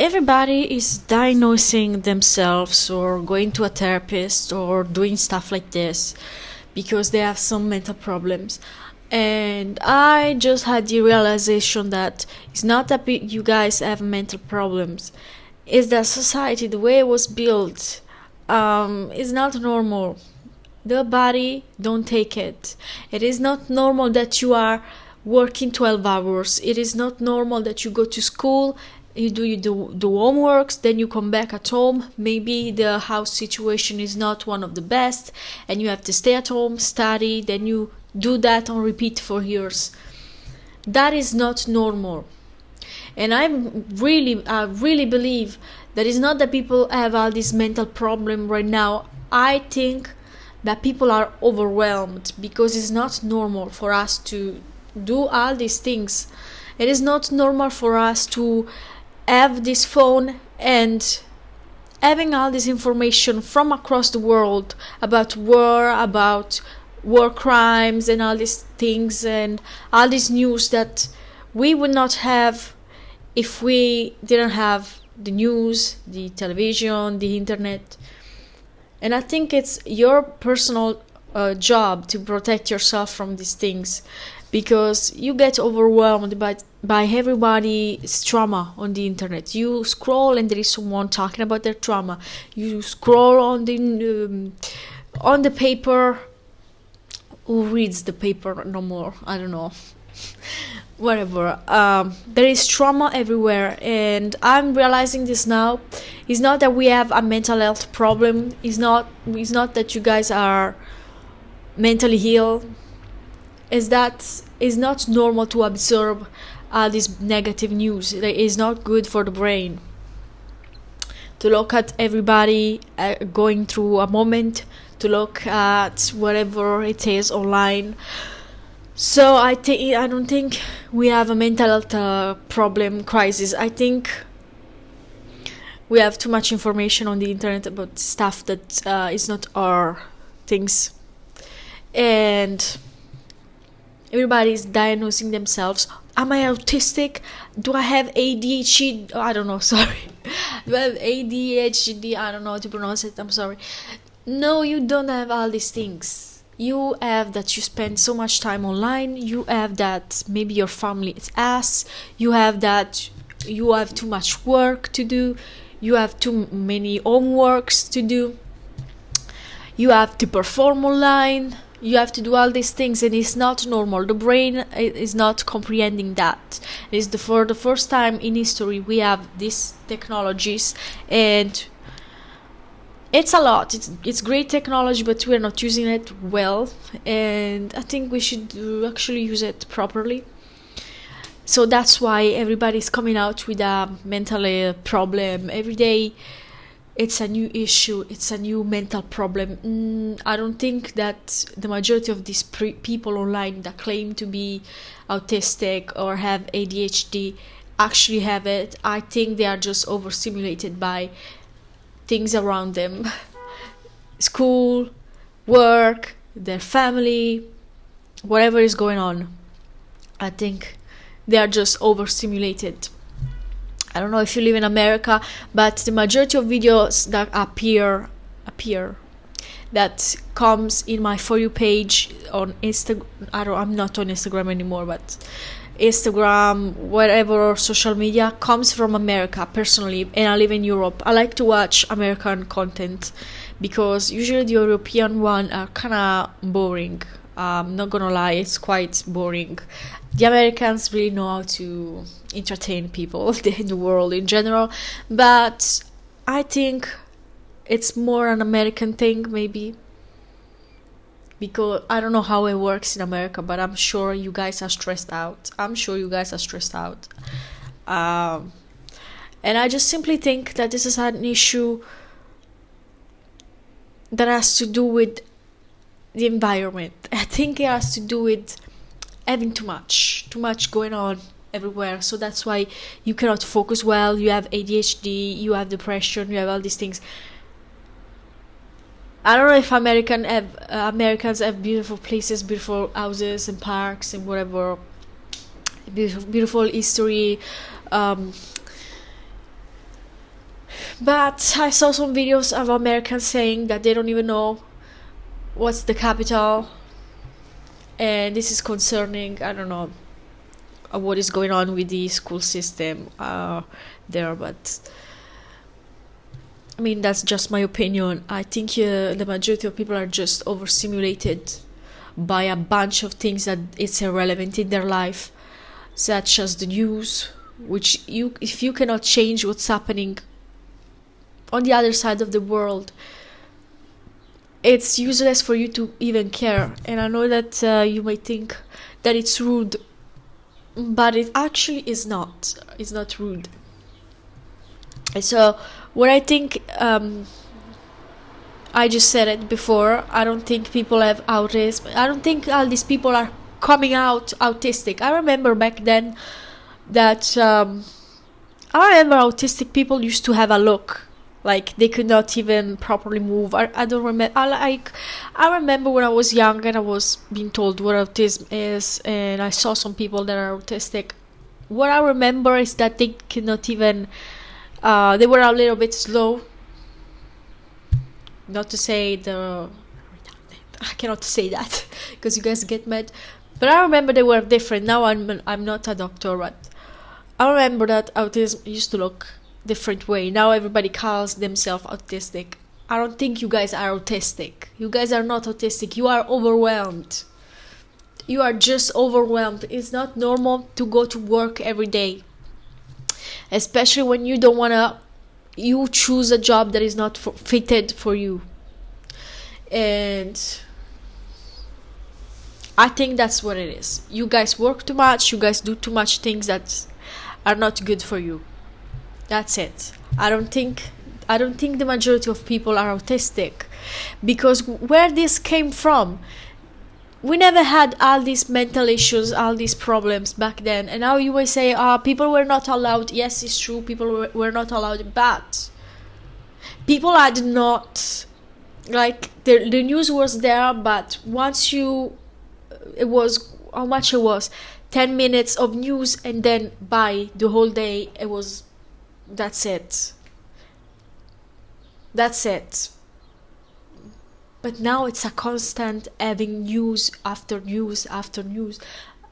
everybody is diagnosing themselves or going to a therapist or doing stuff like this because they have some mental problems. And I just had the realization that it's not that you guys have mental problems, it's that society, the way it was built, is not normal. The body don't take it. It is not normal that you are working 12 hours. It is not normal that you go to school, you do the homeworks, then you come back at home. Maybe the house situation is not one of the best and you have to stay at home, study, then you do that on repeat for years. That is not normal. And I really believe that it's not that people have all this mental problem right now. I think that people are overwhelmed because it's not normal for us to do all these things. It is not normal for us to have this phone and having all this information from across the world about war crimes and all these things and all this news that we would not have if we didn't have the news, the television, the internet. And I think it's your personal job to protect yourself from these things, because you get overwhelmed by everybody's trauma on the internet. You scroll and there is someone talking about their trauma. You scroll on the paper. Who reads the paper no more? I don't know. Whatever. There is trauma everywhere, and I'm realizing this now. It's not that we have a mental health problem. It's not that you guys are mentally ill. Is that it's not normal to absorb this negative news. It is not good for the brain to look at everybody going through a moment, to look at whatever it is online. So I don't think we have a mental health problem crisis. I think we have too much information on the internet about stuff that is not our things, and everybody is diagnosing themselves. Am I autistic? Do I have ADHD? I don't know, sorry. Do I have ADHD? I don't know how to pronounce it, I'm sorry. No, you don't have all these things. You have that you spend so much time online. You have that maybe your family is ass. You have that you have too much work to do. You have too many homeworks to do. You have to perform online. You have to do all these things, and it's not normal. The brain is not comprehending that. For the first time in history we have these technologies, and it's a lot. It's great technology, but we're not using it well, and I think we should actually use it properly. So that's why everybody's coming out with a mental problem every day. It's a new issue, it's a new mental problem. I don't think that the majority of these people online that claim to be autistic or have ADHD actually have it. I think they are just overstimulated by things around them. School, work, their family, whatever is going on. I think they are just overstimulated. I don't know if you live in America, but the majority of videos that appear that comes in my For You page on Instagram. I'm not on Instagram anymore, but Instagram, whatever social media, comes from America personally, and I live in Europe. I like to watch American content because usually the European one are kind of boring. I'm not gonna lie, it's quite boring. The Americans really know how to entertain people in the world in general, but I think it's more an American thing, maybe, because I don't know how it works in America, but I'm sure you guys are stressed out. And I just simply think that this is an issue that has to do with the environment. I think it has to do with having too much going on everywhere. So that's why you cannot focus well. You have ADHD, you have depression, you have all these things. I don't know if Americans have beautiful places, beautiful houses and parks and whatever, beautiful history. But I saw some videos of Americans saying that they don't even know what's the capital, and this is concerning. I don't know what is going on with the school system there, but I mean, that's just my opinion. I think the majority of people are just overstimulated by a bunch of things that it's irrelevant in their life, such as the news, which if you cannot change what's happening on the other side of the world, it's useless for you to even care. And I know that you might think that it's rude, but it actually is not. It's not rude. And so what I think, I just said it before, I don't think people have autism. I don't think all these people are coming out autistic. I remember back then that I remember autistic people used to have a look like they could not even properly move. I don't remember. I remember when I was young and I was being told what autism is, and I saw some people that are autistic. What I remember is that they cannot even. They were a little bit slow. Not to say I cannot say that because you guys get mad. But I remember they were different. Now I'm not a doctor, but I remember that autism used to look different way. Now everybody calls themselves autistic. I don't think you guys are autistic. You guys are not autistic. You are overwhelmed. You are just overwhelmed. It's not normal to go to work every day, especially when you don't wanna. You choose a job that is not fitted for you, and I think that's what it is. You guys work too much. You guys do too much things that are not good for you. That's it. I don't think the majority of people are autistic, because where this came from, we never had all these mental issues, all these problems back then. And now you will say, people were not allowed. Yes, it's true, people were not allowed, but people had not, like, the news was there, but once it was, how much it was, 10 minutes of news, and then by the whole day, that's it. But now it's a constant having news after news after news.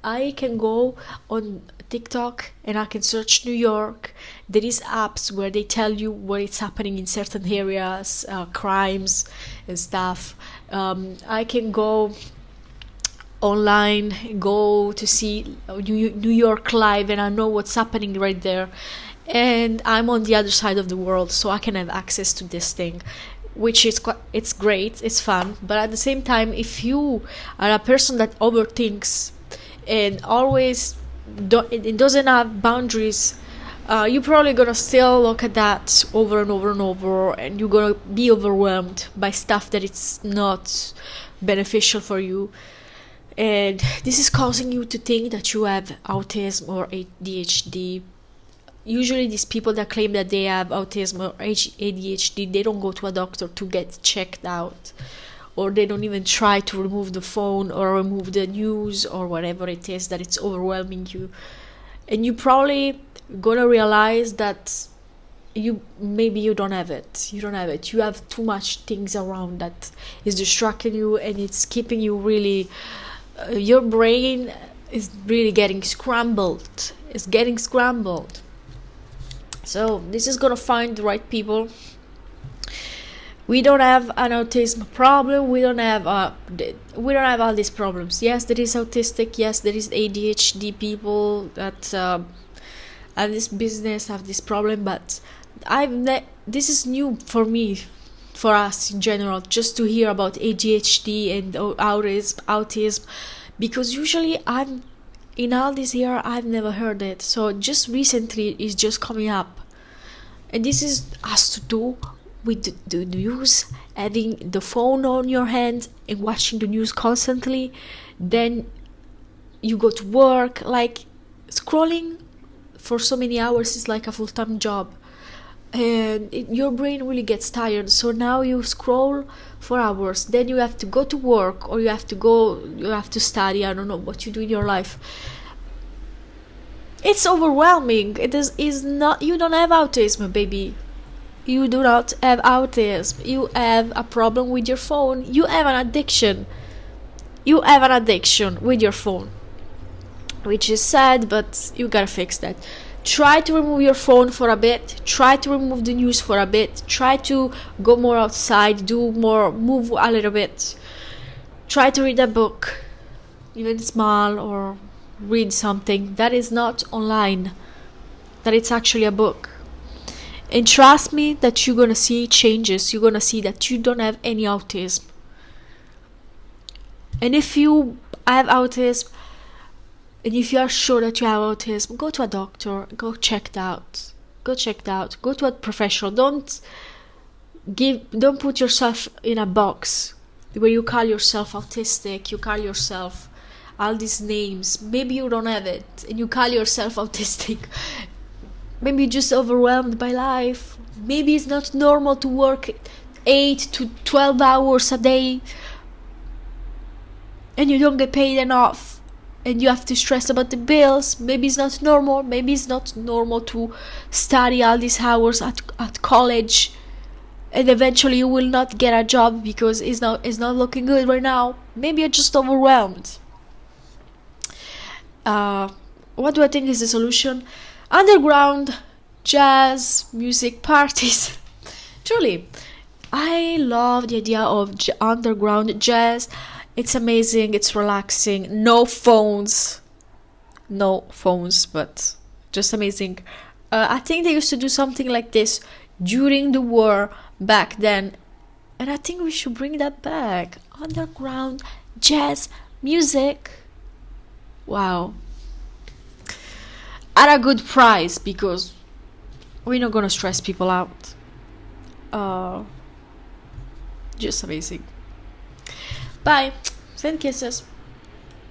I can go on TikTok and I can search New York. There is apps where they tell you what is happening in certain areas, crimes and stuff. I can go online, go to see New York live, and I know what's happening right there. And I'm on the other side of the world, so I can have access to this thing, which is it's great, it's fun. But at the same time, if you are a person that overthinks and always it doesn't have boundaries, you're probably gonna still look at that over and over and over, and you're gonna be overwhelmed by stuff that it's not beneficial for you. And this is causing you to think that you have autism or ADHD. Usually these people that claim that they have autism or ADHD, they don't go to a doctor to get checked out, or they don't even try to remove the phone or remove the news or whatever it is that it's overwhelming you. And you probably gonna realize that maybe you don't have it. You have too much things around that is distracting you, and it's keeping you really, your brain is really getting scrambled. So this is gonna find the right people. We don't have an autism problem. We don't have all these problems. Yes, there is autistic. Yes, there is ADHD people that have this business, have this problem. But this is new for me, for us in general, just to hear about ADHD and autism, because usually in all this year I've never heard it. So just recently it's just coming up, and this has to do with the news, having the phone on your hand and watching the news constantly. Then you go to work, like scrolling for so many hours is like a full-time job, and your brain really gets tired. So now you scroll for hours, then you have to go to work, or you have to study. I don't know what you do in your life. It's overwhelming. Is not, you don't have autism, baby. You do not have autism. You have a problem with your phone. You have an addiction. You have an addiction with your phone, which is sad, but you gotta fix that. Try to remove your phone for a bit. Try to remove the news for a bit. Try to go more outside, do more, move a little bit. Try to read a book, even small, or read something that is not online, that it's actually a book. And trust me that you're gonna see changes. You're gonna see that you don't have any autism. And if you have autism, and if you are sure that you have autism, go to a doctor, go checked out. Go checked out. Go to a professional. Don't put yourself in a box where you call yourself autistic, you call yourself all these names. Maybe you don't have it and you call yourself autistic. Maybe you're just overwhelmed by life. Maybe it's not normal to work 8 to 12 hours a day and you don't get paid enough and you have to stress about the bills. Maybe it's not normal. Maybe it's not normal to study all these hours at college and eventually you will not get a job because it's not looking good right now. Maybe you're just overwhelmed. What do I think is the solution? Underground jazz music parties. Truly, I love the idea of underground jazz. It's amazing, it's relaxing. No phones, but just amazing. I think they used to do something like this during the war back then, and I think we should bring that back. Underground jazz music. Wow. At a good price, because we're not gonna stress people out. Just amazing. Bye. Send kisses.